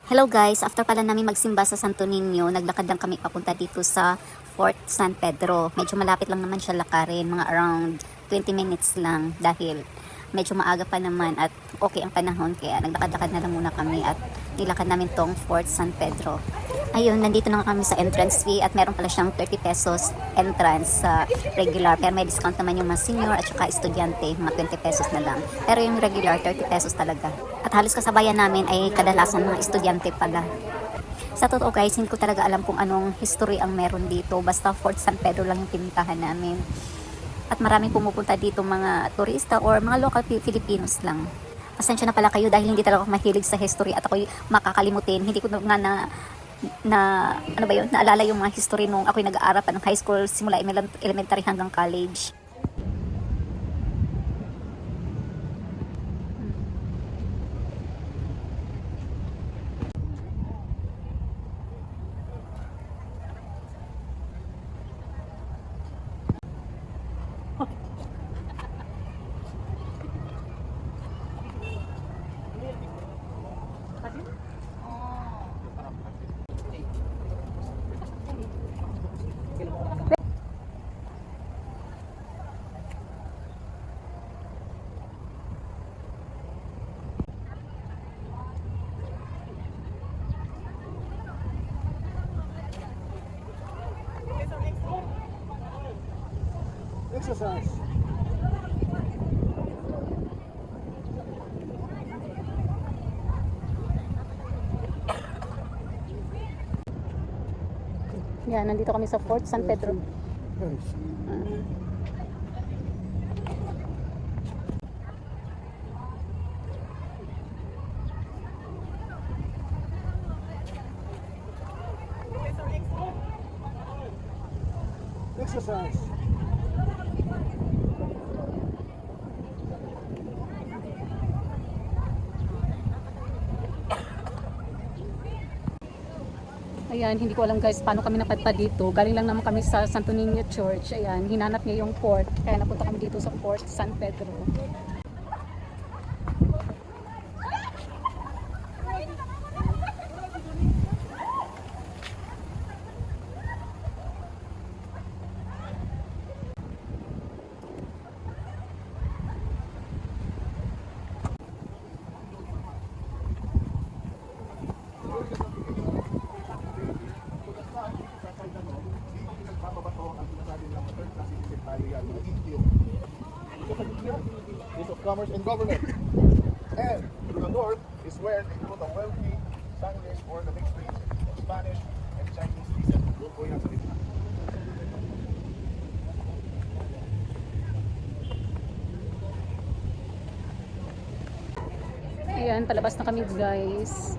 Hello guys, after pala namin magsimba sa Santo Niño, naglakad lang kami papunta dito sa Fort San Pedro. Medyo malapit lang naman siya lakarin, mga around 20 minutes lang dahil medyo maaga pa naman at okay ang panahon kaya naglakad-lakad na lang muna kami at nilakad namin tong Fort San Pedro. Ayun, nandito na kami sa entrance fee at meron pala siyang 30 pesos entrance sa regular pero may discount naman yung mga senior at saka estudyante, mga 20 pesos na lang. Pero yung regular, 30 pesos talaga. At halos kasabayan namin ay kadalasan mga estudyante pala. Sa totoo guys, hindi ko talaga alam kung anong history ang meron dito. Basta Fort San Pedro lang yung pinuntahan namin. At maraming pumupunta dito mga turista or mga local Filipinos lang. Pasensya na pala kayo dahil hindi talaga ako mahilig sa history at ako'y makakalimutin. Hindi ko nga ano ba yun, naalala yung mga history nung ako'y nag-aaral pa ng high school simula elementary hanggang college. Exercise. Yan, nandito kami sa Fort San Pedro. Exercise. Ayan, hindi ko alam guys paano kami napadpad dito. Galing lang naman kami sa Santo Niño Church. Ayan, hinanap niya yung port. Kaya napunta kami dito sa Fort San Pedro. Is of commerce and government. And to the north is where they put a wealthy Spanish or the mixed race of Spanish and Chinese descent. Doon po yan sa gitna. Ayan, palabas na kami guys.